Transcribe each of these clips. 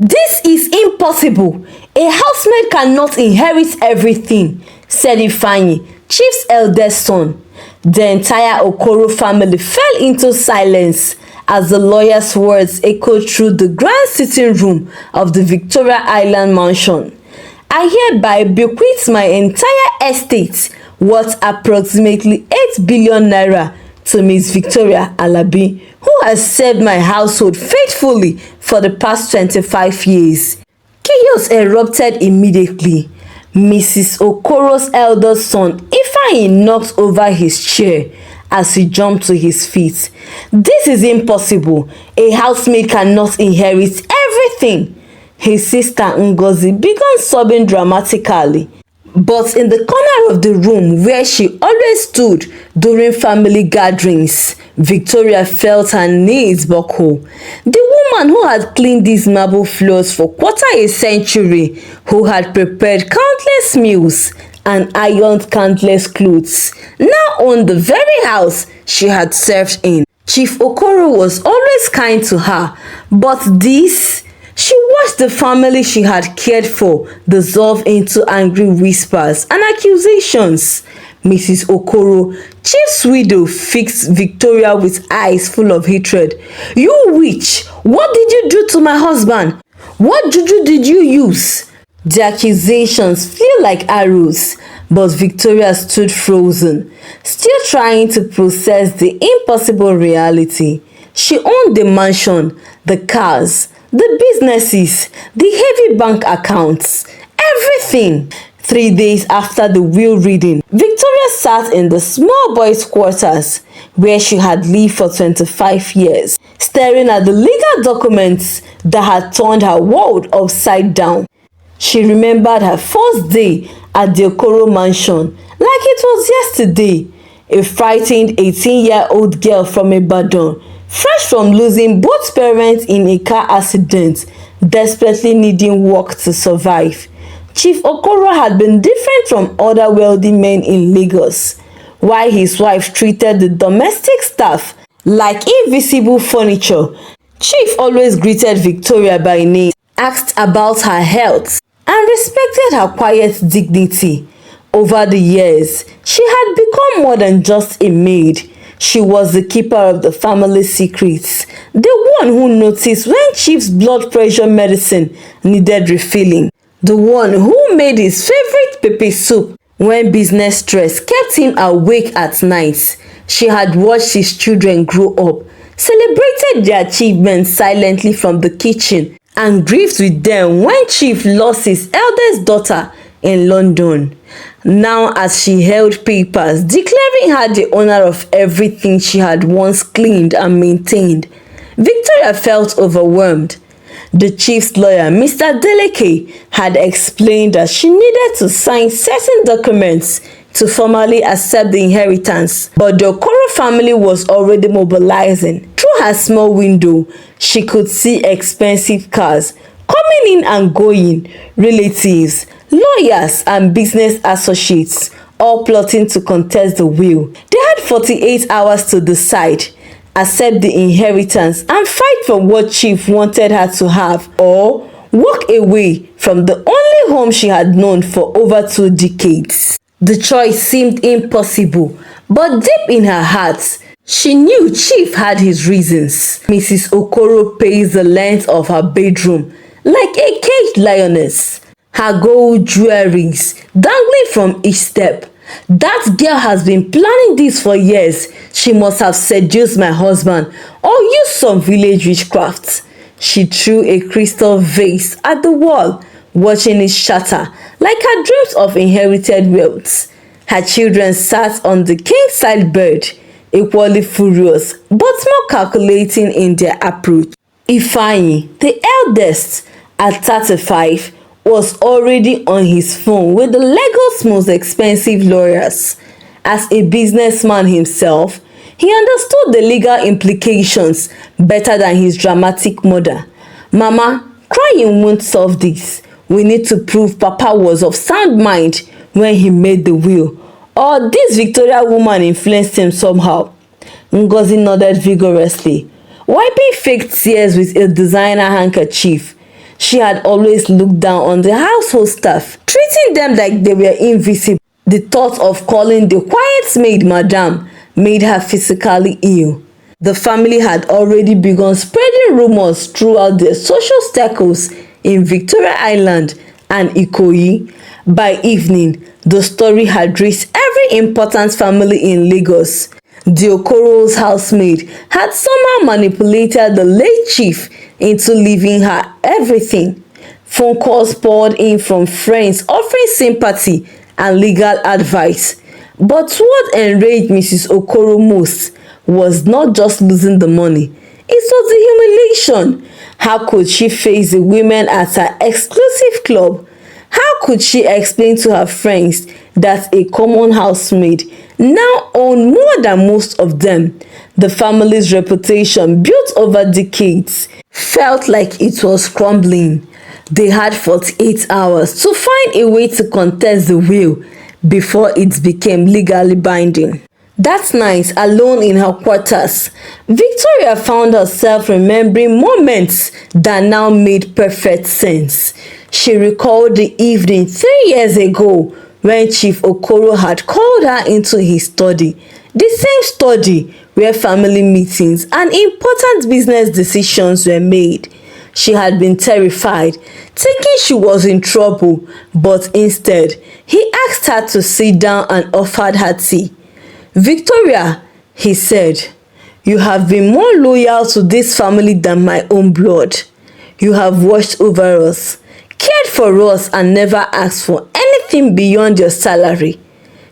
"This is impossible. A housemaid cannot inherit everything," said Ifeanyi, Chief's eldest son. The entire Okoro family fell into silence as the lawyer's words echoed through the grand sitting room of the Victoria Island mansion. "I hereby bequeath my entire estate, worth approximately 8 billion naira, to Miss Victoria Alabi, who has served my household faithfully for the past 25 years. Chaos erupted immediately. Mrs. Okoro's eldest son, Ifeanyi, knocked over his chair as he jumped to his feet. "This is impossible. A housemaid cannot inherit everything." His sister Ngozi began sobbing dramatically. But in the corner of the room where she always stood during family gatherings, Victoria felt her knees buckle. The woman who had cleaned these marble floors for quarter a century, who had prepared countless meals and ironed countless clothes, now owned the very house she had served in. Chief Okoro was always kind to her, but this... She watched the family she had cared for dissolve into angry whispers and accusations. Mrs. Okoro, Chief's widow, fixed Victoria with eyes full of hatred. "You witch! What did you do to my husband? What juju did you use?" The accusations flew like arrows, but Victoria stood frozen, still trying to process the impossible reality. She owned the mansion, the cars, the businesses, the heavy bank accounts, everything. 3 days after the will reading, Victoria sat in the small boys' quarters where she had lived for 25 years, staring at the legal documents that had turned her world upside down. She remembered her first day at the Okoro mansion like it was yesterday. A frightened 18-year-old girl from Ibadan, fresh from losing both parents in a car accident, desperately needing work to survive. Chief Okoro had been different from other wealthy men in Lagos. While his wife treated the domestic staff like invisible furniture, Chief always greeted Victoria by name, asked about her health, and respected her quiet dignity. Over the years, she had become more than just a maid. She was the keeper of the family secrets, the one who noticed when Chief's blood pressure medicine needed refilling, the one who made his favorite pepper soup when business stress kept him awake at night. She had watched his children grow up, celebrated their achievements silently from the kitchen, and grieved with them when Chief lost his eldest daughter in London. Now, as she held papers declaring her the owner of everything she had once cleaned and maintained, Victoria felt overwhelmed. The Chief's lawyer, Mr. Deleke, had explained that she needed to sign certain documents to formally accept the inheritance, but the Okoro family was already mobilizing. Through her small window, she could see expensive cars coming in and going, relatives, lawyers, and business associates all plotting to contest the will. They had 48 hours to decide, accept the inheritance and fight for what Chief wanted her to have, or walk away from the only home she had known for over 2 decades. The choice seemed impossible, but deep in her heart, she knew Chief had his reasons. Mrs. Okoro paced the length of her bedroom like a caged lioness, her gold jewelries dangling from each step. "That girl has been planning this for years. She must have seduced my husband or used some village witchcraft." She threw a crystal vase at the wall, watching it shatter like her dreams of inherited wealth. Her children sat on the king-size bed, equally furious but more calculating in their approach. Ifeanyi, the eldest, at 35, was already on his phone with the Lagos' most expensive lawyers. As a businessman himself, he understood the legal implications better than his dramatic mother. "Mama, crying won't solve this. We need to prove Papa was of sound mind when he made the will, or this Victoria woman influenced him somehow." Ngozi nodded vigorously, wiping fake tears with a designer handkerchief. She had always looked down on the household staff, treating them like they were invisible. The thought of calling the quiet maid madam made her physically ill. The family had already begun spreading rumors throughout their social circles in Victoria Island and Ikoyi. By evening, the story had reached every important family in Lagos. The Okoro's housemaid had somehow manipulated the late chief into leaving her everything. Phone calls poured in from friends offering sympathy and legal advice. But what enraged Mrs. Okoro most was not just losing the money, it was the humiliation. How could she face the women at her exclusive club? How could she explain to her friends that a common housemaid now owned more than most of them? The family's reputation, built over decades, felt like it was crumbling. They had 48 hours to find a way to contest the will before it became legally binding. That night, alone in her quarters, Victoria found herself remembering moments that now made perfect sense. She recalled the evening 3 years ago when Chief Okoro had called her into his study, the same study where family meetings and important business decisions were made. She had been terrified, thinking she was in trouble, but instead, he asked her to sit down and offered her tea. "Victoria," he said, "you have been more loyal to this family than my own blood. You have watched over us, cared for us, and never asked for anything beyond your salary."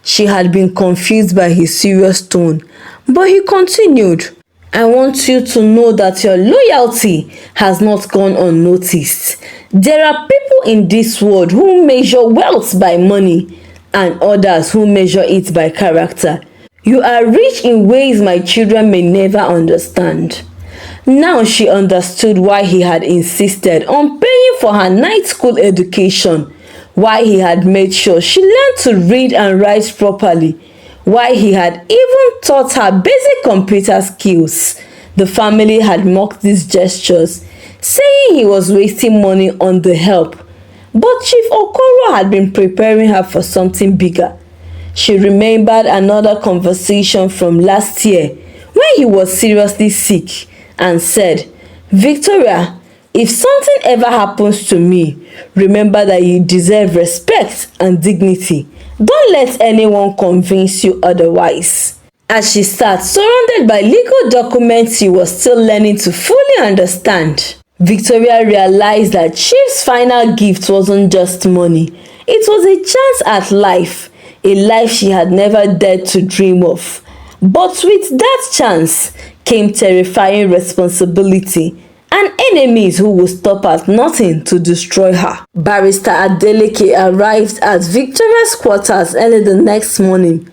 She had been confused by his serious tone, but he continued, "I want you to know that your loyalty has not gone unnoticed. There are people in this world who measure wealth by money, and others who measure it by character. You are rich in ways my children may never understand." Now she understood why he had insisted on paying for her night school education, why he had made sure she learned to read and write properly, why he had even taught her basic computer skills. The family had mocked these gestures, saying he was wasting money on the help. But Chief Okoro had been preparing her for something bigger. She remembered another conversation from last year when he was seriously sick and said, "Victoria, if something ever happens to me, remember that you deserve respect and dignity. Don't let anyone convince you otherwise." As she sat surrounded by legal documents she was still learning to fully understand, Victoria realized that Chief's final gift wasn't just money. It was a chance at life, a life she had never dared to dream of. But with that chance came terrifying responsibility and enemies who would stop at nothing to destroy her. Barrister Adeleke arrived at Victoria's quarters early the next morning,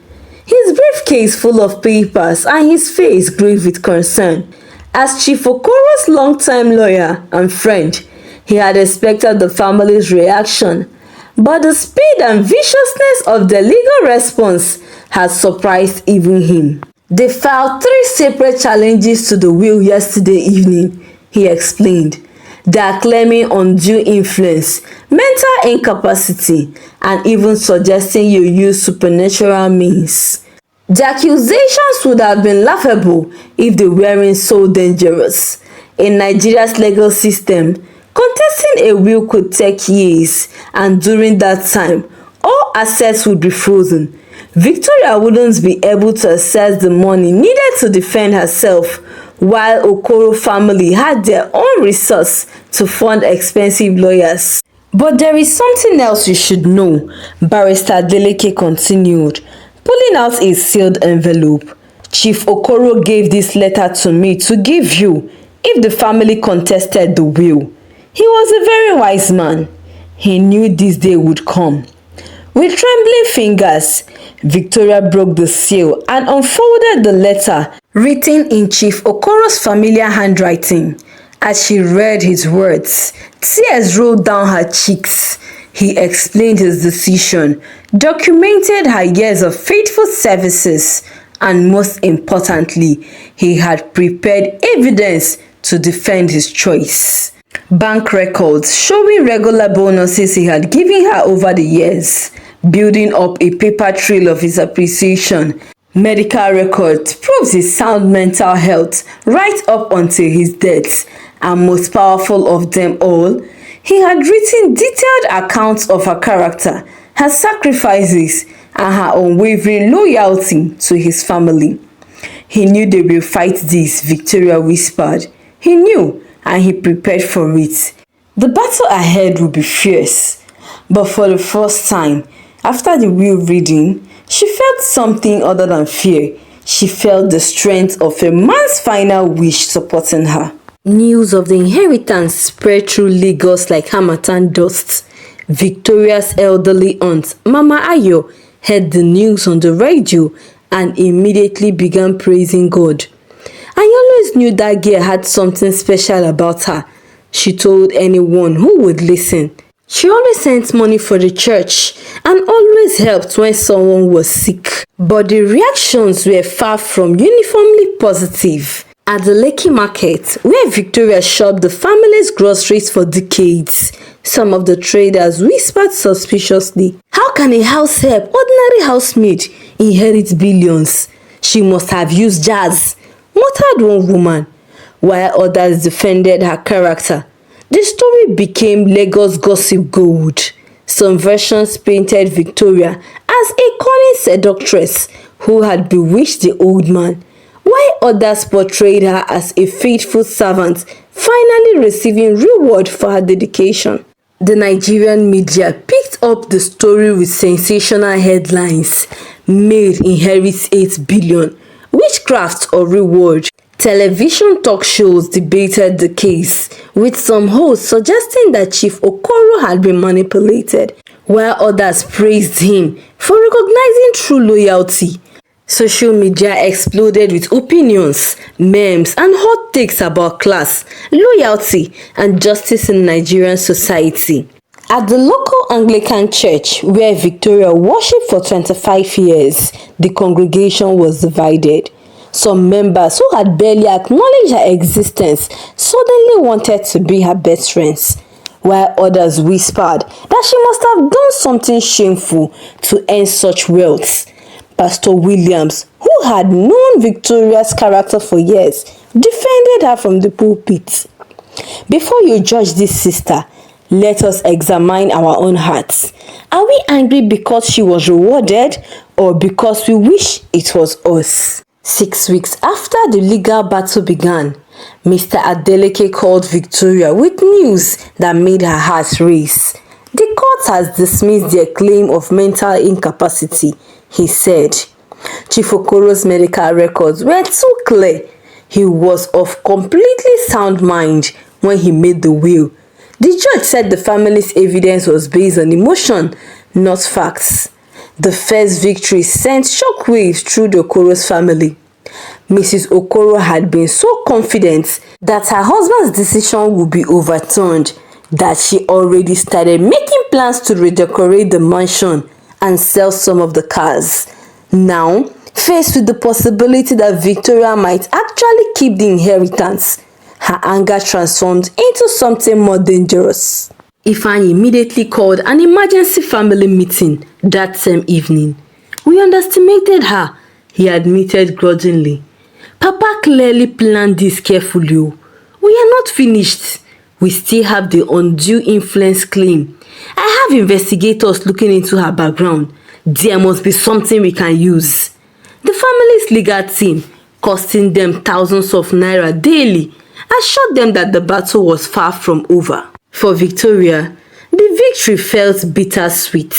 his briefcase full of papers and his face grave with concern. As Chief Okoro's longtime lawyer and friend, he had expected the family's reaction, but the speed and viciousness of the legal response had surprised even him. "They filed 3 separate challenges to the will yesterday evening," he explained. "They are claiming undue influence, mental incapacity, and even suggesting you use supernatural means. The accusations would have been laughable if they weren't so dangerous. In Nigeria's legal system, contesting a will could take years, and during that time, all assets would be frozen. Victoria wouldn't be able to access the money needed to defend herself, while Okoro family had their own resource to fund expensive lawyers." "But there is something else you should know," Barrister Adeleke continued, pulling out a sealed envelope. "Chief Okoro gave this letter to me to give you if the family contested the will. He was a very wise man. He knew this day would come." With trembling fingers, Victoria broke the seal and unfolded the letter written in Chief Okoro's familiar handwriting. As she read his words, tears rolled down her cheeks. He explained his decision, documented her years of faithful services, and most importantly, he had prepared evidence to defend his choice. Bank records showing regular bonuses he had given her over the years, building up a paper trail of his appreciation. Medical records proves his sound mental health right up until his death, and most powerful of them all, he had written detailed accounts of her character, her sacrifices, and her unwavering loyalty to his family. He knew they will fight this, Victoria whispered. He knew, and he prepared for it. The battle ahead would be fierce, but for the first time, after the will reading, she felt something other than fear. She felt the strength of a man's final wish supporting her. News of the inheritance spread through Lagos like harmattan dust. Victoria's elderly aunt, Mama Ayo, heard the news on the radio and immediately began praising God. I always knew that girl had something special about her, she told anyone who would listen. She always sent money for the church and always helped when someone was sick. But the reactions were far from uniformly positive. At the Lekki market, where Victoria shopped the family's groceries for decades, some of the traders whispered suspiciously, "How can a house help, ordinary housemaid, inherit billions? She must have used jazz," muttered one woman, while others defended her character. The story became Lagos gossip gold. Some versions painted Victoria as a cunning seductress who had bewitched the old man, while others portrayed her as a faithful servant, finally receiving reward for her dedication. The Nigerian media picked up the story with sensational headlines. Maid inherits 8 billion. Witchcraft or reward? Television talk shows debated the case, with some hosts suggesting that Chief Okoro had been manipulated, while others praised him for recognizing true loyalty. Social media exploded with opinions, memes, and hot takes about class, loyalty, and justice in Nigerian society. At the local Anglican church, where Victoria worshipped for 25 years, the congregation was divided. Some members who had barely acknowledged her existence suddenly wanted to be her best friends, while others whispered that she must have done something shameful to earn such wealth. Pastor Williams, who had known Victoria's character for years, defended her from the pulpit. "Before you judge this sister, let us examine our own hearts. Are we angry because she was rewarded or because we wish it was us?" 6 weeks after the legal battle began, Mr. Adeleke called Victoria with news that made her heart race. "The court has dismissed their claim of mental incapacity," he said. Chief Okoro's medical records were too clear. He was of completely sound mind when he made the will. The judge said the family's evidence was based on emotion, not facts. The first victory sent shockwaves through the Okoro's family. Mrs. Okoro had been so confident that her husband's decision would be overturned that she already started making plans to redecorate the mansion and sell some of the cars. Now, faced with the possibility that Victoria might actually keep the inheritance, her anger transformed into something more dangerous. Ifeanyi immediately called an emergency family meeting that same evening. "We underestimated her," he admitted grudgingly. "Papa clearly planned this carefully. We are not finished. We still have the undue influence claim. I have investigators looking into her background. There must be something we can use." The family's legal team, costing them thousands of naira daily, assured them that the battle was far from over. For Victoria, the victory felt bittersweet.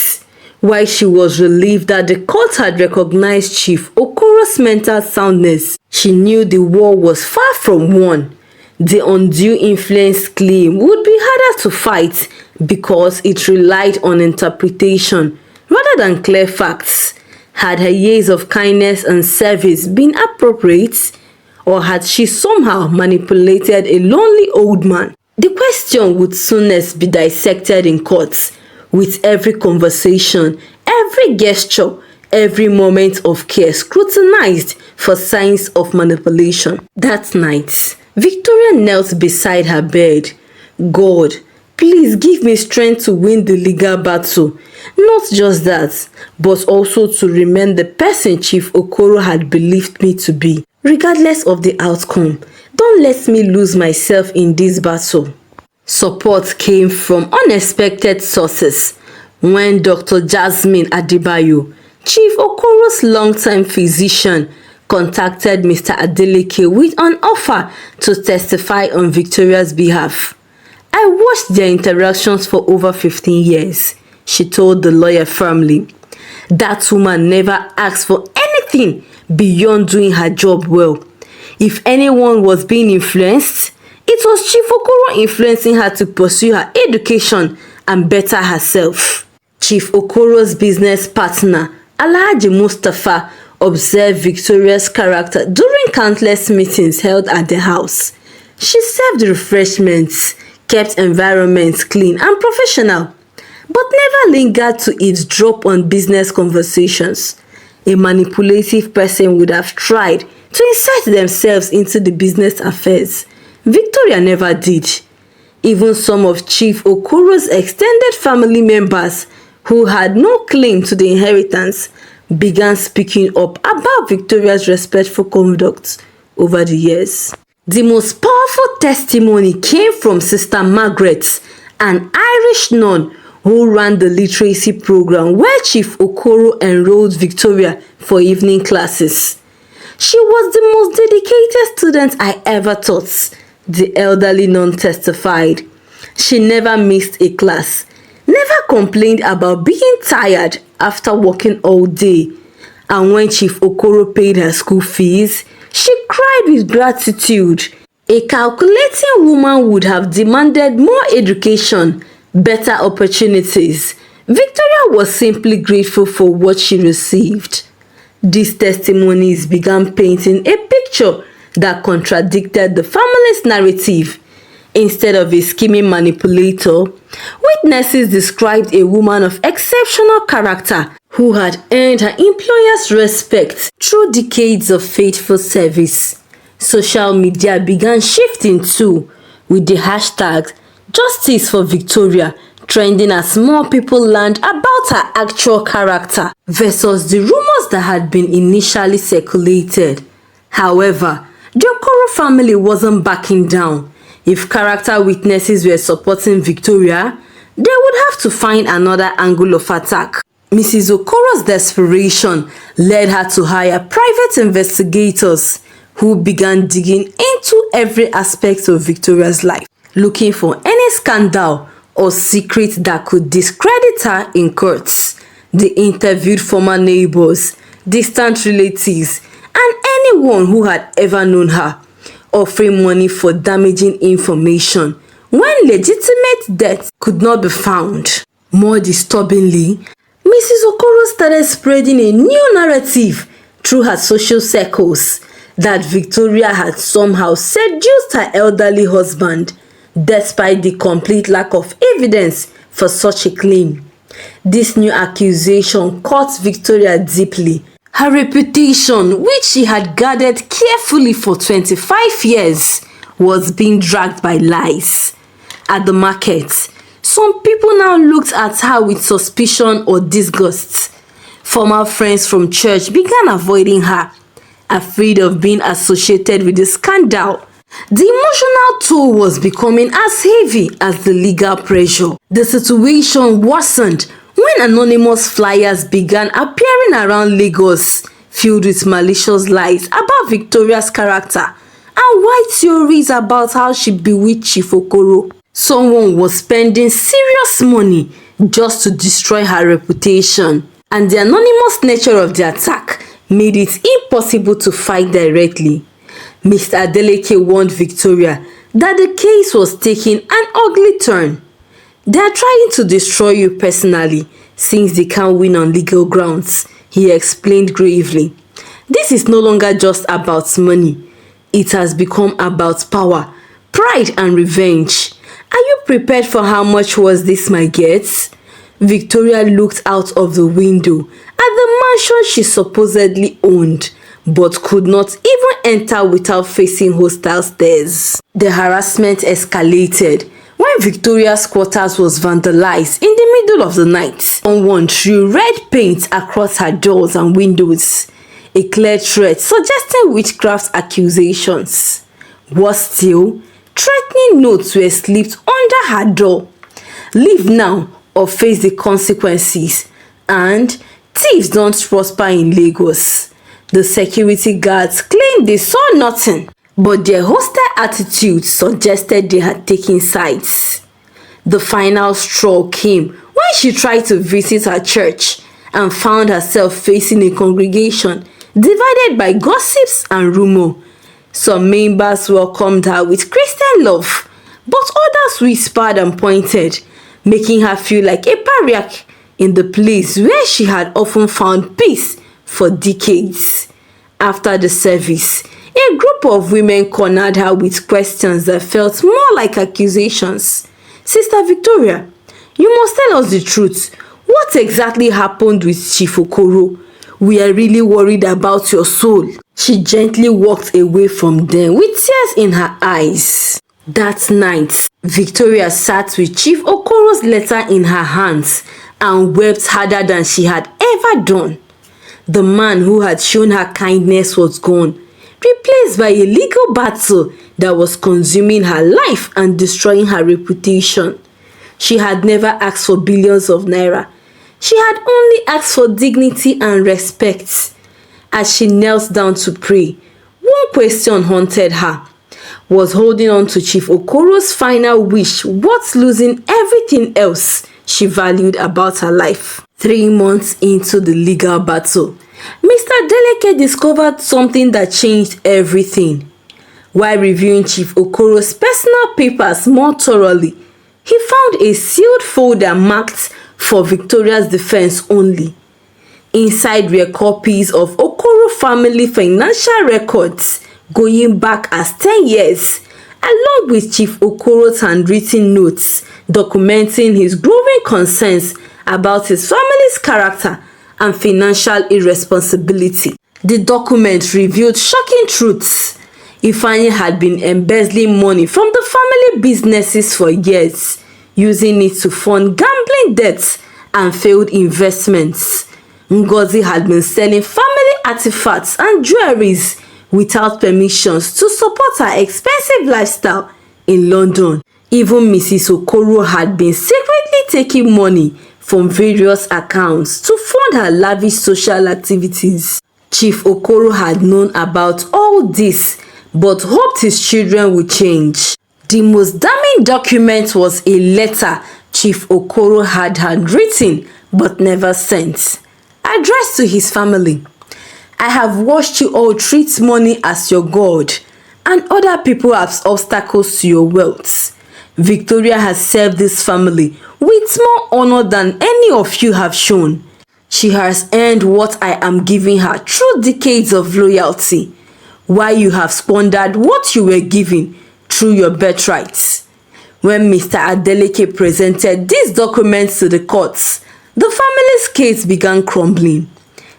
While she was relieved that the court had recognized Chief Okoro's mental soundness, she knew the war was far from won. The undue influence claim would be harder to fight because it relied on interpretation rather than clear facts. Had her years of kindness and service been appropriate, or had she somehow manipulated a lonely old man? The question would soonest be dissected in courts, with every conversation, every gesture, every moment of care scrutinized for signs of manipulation. That night, Victoria knelt beside her bed, God, please give me strength to win the legal battle. Not just that, but also to remain the person Chief Okoro had believed me to be. Regardless of the outcome, don't let me lose myself in this battle. Support came from unexpected sources when Dr. Jasmine Adebayo, Chief Okoro's longtime physician, contacted Mr. Adeleke with an offer to testify on Victoria's behalf. I watched their interactions for over 15 years, she told the lawyer firmly. That woman never asked for anything beyond doing her job well. If anyone was being influenced, it was Chief Okoro influencing her to pursue her education and better herself. Chief Okoro's business partner, Alhaji Mustafa, observed Victoria's character during countless meetings held at the house. She served refreshments, kept environments clean and professional, but never lingered to eavesdrop on business conversations. A manipulative person would have tried to insert themselves into the business affairs. Victoria never did. Even some of Chief Okoro's extended family members who had no claim to the inheritance began speaking up about Victoria's respectful conduct over the years. The most powerful testimony came from Sister Margaret, an Irish nun who ran the literacy program where Chief Okoro enrolled Victoria for evening classes. She was the most dedicated student I ever taught, the elderly nun testified. She never missed a class, never complained about being tired after working all day, and when Chief Okoro paid her school fees, she cried with gratitude. A calculating woman would have demanded more education, better opportunities. Victoria was simply grateful for what she received. These testimonies began painting a picture that contradicted the family's narrative. Instead of a scheming manipulator, witnesses described a woman of exceptional character who had earned her employer's respect through decades of faithful service. Social media began shifting too, with the hashtag Justice for Victoria trending as more people learned about her actual character versus the rumors that had been initially circulated. However, the Okoro family wasn't backing down. If character witnesses were supporting Victoria, they would have to find another angle of attack. Mrs. Okoro's desperation led her to hire private investigators who began digging into every aspect of Victoria's life, looking for any scandal or secret that could discredit her in courts. They interviewed former neighbors, distant relatives, and anyone who had ever known her, offering money for damaging information when legitimate debt could not be found. More disturbingly, Mrs. Okoro started spreading a new narrative through her social circles that Victoria had somehow seduced her elderly husband, despite the complete lack of evidence for such a claim. This new accusation cut Victoria deeply. Her reputation, which she had guarded carefully for 25 years, was being dragged by lies. At the market, some people now looked at her with suspicion or disgust. Former friends from church began avoiding her, afraid of being associated with the scandal. The emotional toll was becoming as heavy as the legal pressure. The situation worsened when anonymous flyers began appearing around Lagos, filled with malicious lies about Victoria's character and wild theories about how she bewitched Chief Okoro. Someone was spending serious money just to destroy her reputation, and the anonymous nature of the attack made it impossible to fight directly. Mr. Adeleke warned Victoria that the case was taking an ugly turn. They are trying to destroy you personally since they can't win on legal grounds, he explained gravely. This is no longer just about money. It has become about power, pride and revenge. Are you prepared for how much was this might get? Victoria looked out of the window at the mansion she supposedly owned, but could not even enter without facing hostile stares. The harassment escalated when Victoria's quarters was vandalized in the middle of the night, someone threw red paint across her doors and windows, a clear threat suggesting witchcraft accusations. Worse still, threatening notes were slipped under her door. Leave now or face the consequences, and thieves don't prosper in Lagos. The security guards claimed they saw nothing, but their hostile attitude suggested they had taken sides. The final straw came when she tried to visit her church and found herself facing a congregation divided by gossips and rumor. Some members welcomed her with Christian love, but others whispered and pointed, making her feel like a pariah in the place where she had often found peace for decades. After the service, a group of women cornered her with questions that felt more like accusations. Sister Victoria, you must tell us the truth. What exactly happened with Chief Okoro? We are really worried about your soul. She gently walked away from them with tears in her eyes. That night, Victoria sat with Chief Okoro's letter in her hands and wept harder than she had ever done. The man who had shown her kindness was gone, replaced by a legal battle that was consuming her life and destroying her reputation. She had never asked for billions of naira. She had only asked for dignity and respect. As she knelt down to pray, one question haunted her. Was holding on to Chief Okoro's final wish worth losing everything else she valued about her life? 3 months into the legal battle, Mr. Deleke discovered something that changed everything. While reviewing Chief Okoro's personal papers more thoroughly, he found a sealed folder marked for Victoria's defense only. Inside were copies of Okoro family financial records going back as 10 years, along with Chief Okoro's handwritten notes documenting his growing concerns about his family's character and financial irresponsibility. The document revealed shocking truths. Ifeanyi had been embezzling money from the family businesses for years, using it to fund gambling debts and failed investments. Ngozi had been selling family artifacts and jewelries without permissions to support her expensive lifestyle in London. Even Mrs. Okoro had been secretly taking money from various accounts to fund her lavish social activities. Chief Okoro had known about all this, but hoped his children would change. The most damning document was a letter Chief Okoro had handwritten but never sent, addressed to his family. I have watched you all treat money as your god and other people as obstacles to your wealth. Victoria has served this family with more honor than any of you have shown. She has earned what I am giving her through decades of loyalty, while you have squandered what you were given through your birthrights. When Mr. Adeleke presented these documents to the courts, the family's case began crumbling.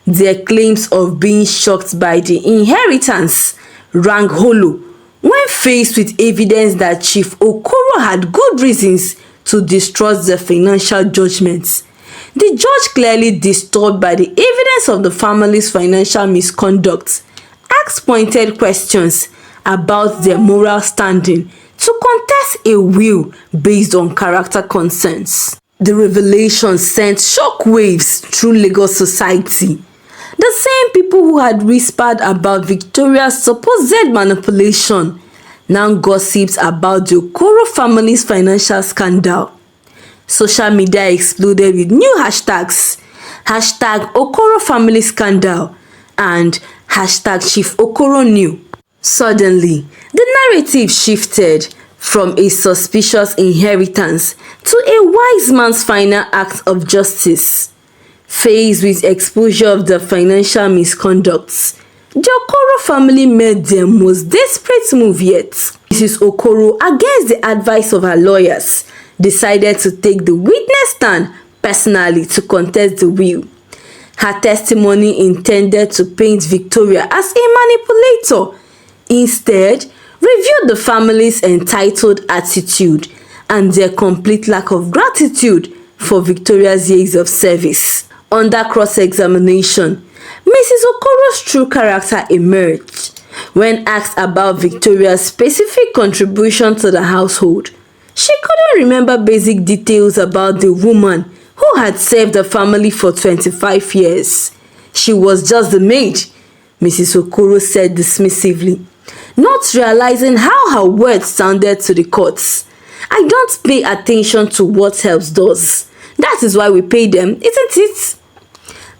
Their claims of being shocked by the inheritance rang hollow when faced with evidence that Chief Okoro had good reasons to distrust their financial judgments. The judge, clearly disturbed by the evidence of the family's financial misconduct, asked pointed questions about their moral standing to contest a will based on character concerns. The revelation sent shockwaves through Lagos society. The same people who had whispered about Victoria's supposed manipulation now gossiped about the Okoro family's financial scandal. Social media exploded with new hashtags, hashtag Okoro family scandal and hashtag Chief Okoro knew. Suddenly, the narrative shifted from a suspicious inheritance to a wise man's final act of justice. Faced with exposure of the financial misconducts, the Okoro family made their most desperate move yet. Mrs. Okoro, against the advice of her lawyers, decided to take the witness stand personally to contest the will. Her testimony intended to paint Victoria as a manipulator. Instead, reviewed the family's entitled attitude and their complete lack of gratitude for Victoria's years of service. Under cross-examination, Mrs. Okoro's true character emerged. When asked about Victoria's specific contribution to the household, she couldn't remember basic details about the woman who had served the family for 25 years. She was just the maid, Mrs. Okoro said dismissively, not realizing how her words sounded to the courts. I don't pay attention to what helps does. That is why we pay them, isn't it?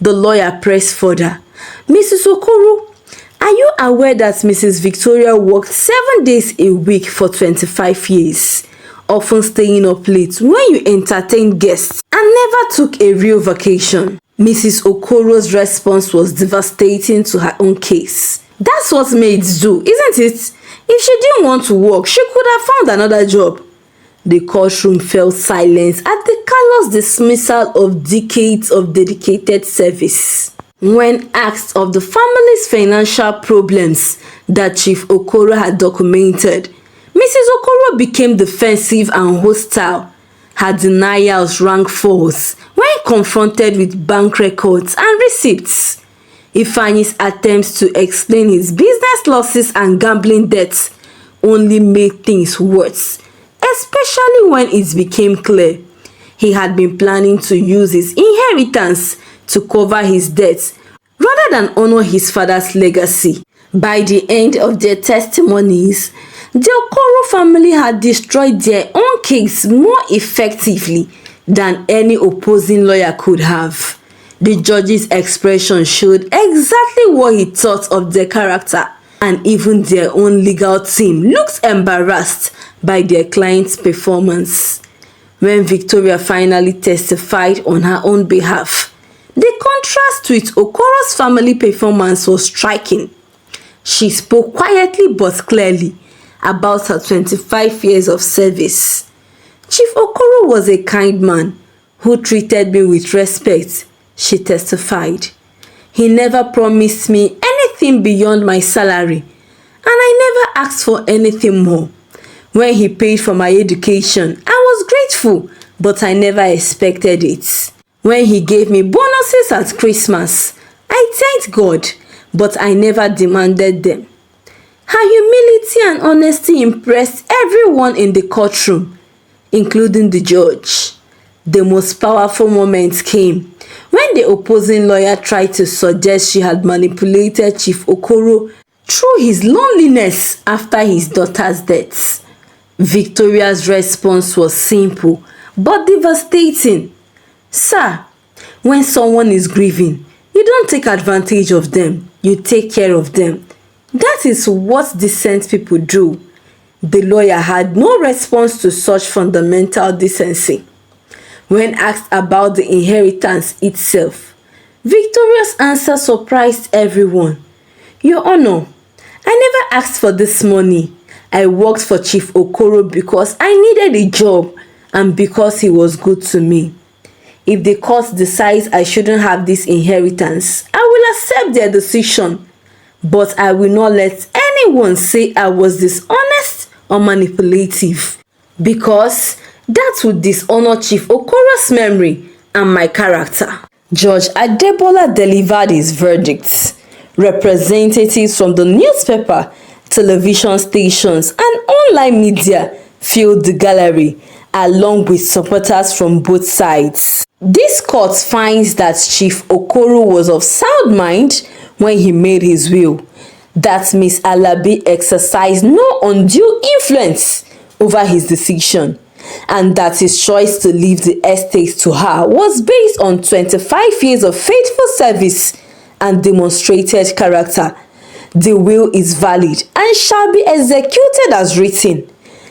The lawyer pressed further. Mrs. Okoro, are you aware that Mrs. Victoria worked 7 days a week for 25 years, often staying up late when you entertained guests and never took a real vacation? Mrs. Okoro's response was devastating to her own case. That's what maids do, isn't it? If she didn't want to work, she could have found another job. The courtroom fell silent at the callous dismissal of decades of dedicated service. When asked of the family's financial problems that Chief Okoro had documented, Mrs. Okoro became defensive and hostile. Her denials rang false when confronted with bank records and receipts. Ifanyi's attempts to explain his business losses and gambling debts only made things worse, especially when it became clear he had been planning to use his inheritance to cover his debts rather than honor his father's legacy. By the end of their testimonies, the Okoro family had destroyed their own case more effectively than any opposing lawyer could have. The judge's expression showed exactly what he thought of their character, and even their own legal team looked embarrassed by their client's performance. When Victoria finally testified on her own behalf, the contrast with Okoro's family performance was striking. She spoke quietly but clearly about her 25 years of service. Chief Okoro was a kind man who treated me with respect, she testified. He never promised me anything beyond my salary, and I never asked for anything more. When he paid for my education, I was grateful, but I never expected it. When he gave me bonuses at Christmas, I thanked God, but I never demanded them. Her humility and honesty impressed everyone in the courtroom, including the judge. The most powerful moment came when the opposing lawyer tried to suggest she had manipulated Chief Okoro through his loneliness after his daughter's death. Victoria's response was simple but devastating. Sir, when someone is grieving, you don't take advantage of them, you take care of them. That is what decent people do. The lawyer had no response to such fundamental decency. When asked about the inheritance itself, Victoria's answer surprised everyone. Your Honor, I never asked for this money. I worked for Chief Okoro because I needed a job and because he was good to me. If the court decides I shouldn't have this inheritance, I will accept their decision. But I will not let anyone say I was dishonest or manipulative, because that would dishonor Chief Okoro's memory and my character. Judge Adebola delivered his verdict. Representatives from the newspaper, television stations, and online media filled the gallery, along with supporters from both sides. This court finds that Chief Okoro was of sound mind when he made his will, that Miss Alabi exercised no undue influence over his decision, and that his choice to leave the estate to her was based on 25 years of faithful service and demonstrated character. The will is valid and shall be executed as written.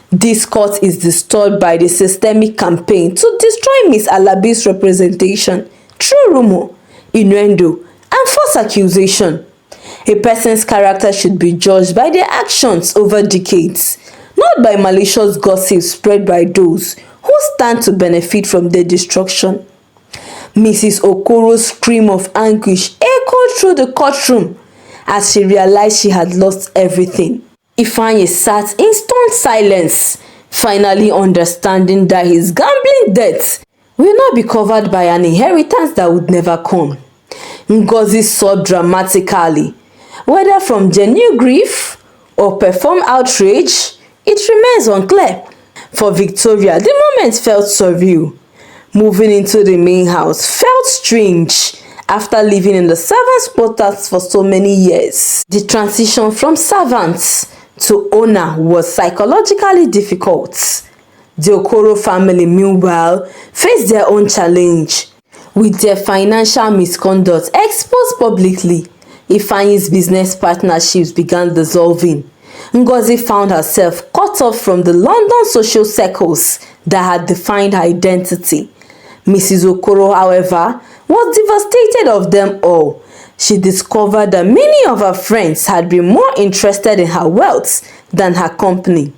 This court is disturbed by the systemic campaign to destroy Miss Alabi's representation through rumor, innuendo, and false accusation. A person's character should be judged by their actions over decades, not by malicious gossip spread by those who stand to benefit from their destruction. Mrs. Okoro's scream of anguish echoed through the courtroom as she realized she had lost everything. Ifanyi sat in stern silence, finally understanding that his gambling debts will not be covered by an inheritance that would never come. Ngozi sobbed dramatically. Whether from genuine grief or performed outrage, it remains unclear. For Victoria, the moment felt surreal. Moving into the main house felt strange after living in the servants' quarters for so many years. The transition from servants to owner was psychologically difficult. The Okoro family, meanwhile, faced their own challenge. With their financial misconduct exposed publicly, Ifeanyi's business partnerships began dissolving. Ngozi found herself cut off from the London social circles that had defined her identity. Mrs. Okoro, however, was devastated of them all. She discovered that many of her friends had been more interested in her wealth than her company.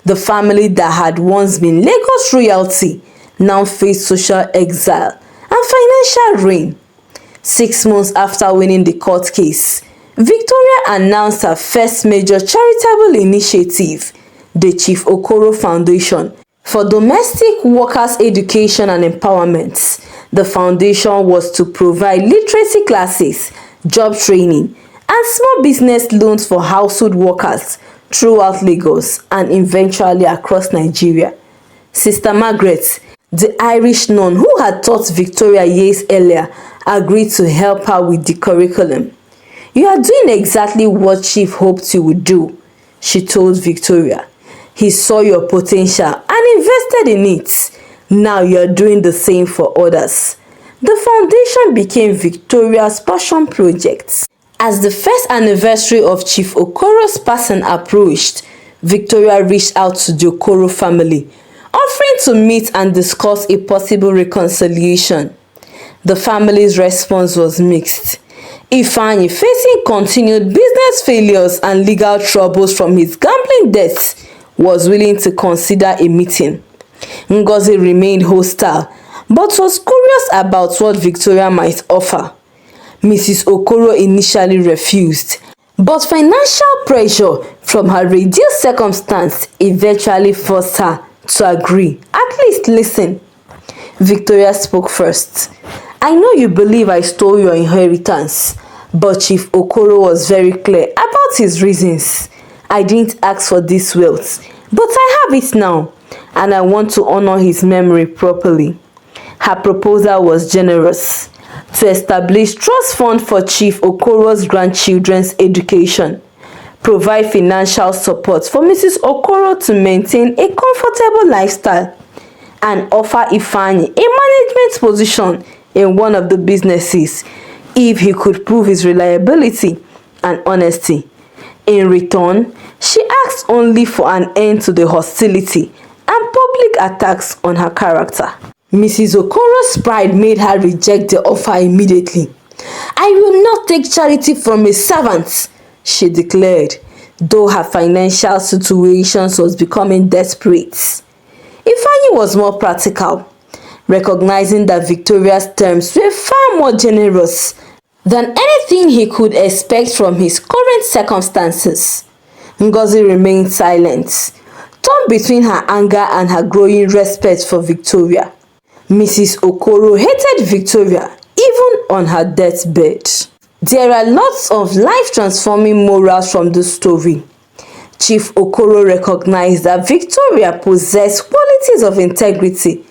The family that had once been Lagos royalty now faced social exile and financial ruin. 6 months after winning the court case, Victoria announced her first major charitable initiative, the Chief Okoro Foundation, for domestic workers' education and empowerment. The foundation was to provide literacy classes, job training, and small business loans for household workers throughout Lagos and eventually across Nigeria. Sister Margaret, the Irish nun who had taught Victoria years earlier, agreed to help her with the curriculum. "You are doing exactly what Chief hoped you would do," she told Victoria. "He saw your potential and invested in it. Now you are doing the same for others." The foundation became Victoria's passion project. As the first anniversary of Chief Okoro's passing approached, Victoria reached out to the Okoro family, offering to meet and discuss a possible reconciliation. The family's response was mixed. Ifeanyi, facing continued business failures and legal troubles from his gambling debts, was willing to consider a meeting. Ngozi remained hostile, but was curious about what Victoria might offer. Mrs. Okoro initially refused, but financial pressure from her reduced circumstance eventually forced her to agree. "At least listen." Victoria spoke first. "I know you believe I stole your inheritance, but Chief Okoro was very clear about his reasons. I didn't ask for this wealth, but I have it now, and I want to honor his memory properly." Her proposal was generous: to establish trust fund for Chief Okoro's grandchildren's education, provide financial support for Mrs. Okoro to maintain a comfortable lifestyle, and offer Ifeanyi a management position in one of the businesses if he could prove his reliability and honesty. In return, she asked only for an end to the hostility and public attacks on her character. Mrs. Okoro's pride made her reject the offer immediately. "I will not take charity from a servant," she declared, though her financial situation was becoming desperate. Ifeanyi was more practical, recognizing that Victoria's terms were far more generous than anything he could expect from his current circumstances. Ngozi remained silent, torn between her anger and her growing respect for Victoria. Mrs. Okoro hated Victoria even on her deathbed. There are lots of life-transforming morals from this story. Chief Okoro recognized that Victoria possessed qualities of integrity,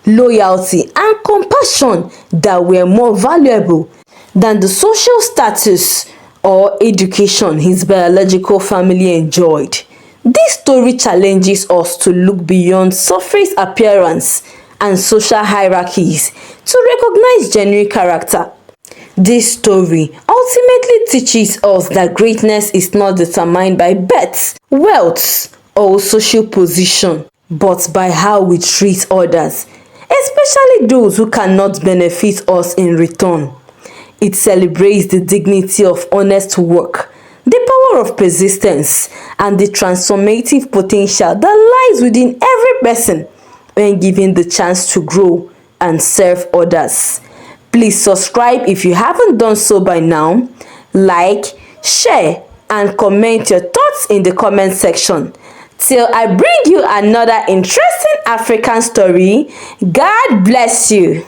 loyalty, and compassion that were more valuable than the social status or education his biological family enjoyed. This story challenges us to look beyond surface appearance and social hierarchies to recognize genuine character. This story ultimately teaches us that greatness is not determined by birth, wealth, or social position, but by how we treat others, especially those who cannot benefit us in return. It celebrates the dignity of honest work, the power of persistence, and the transformative potential that lies within every person when given the chance to grow and serve others. Please subscribe if you haven't done so by now, like, share, and comment your thoughts in the comment section. Till I bring you another interesting African story, God bless you.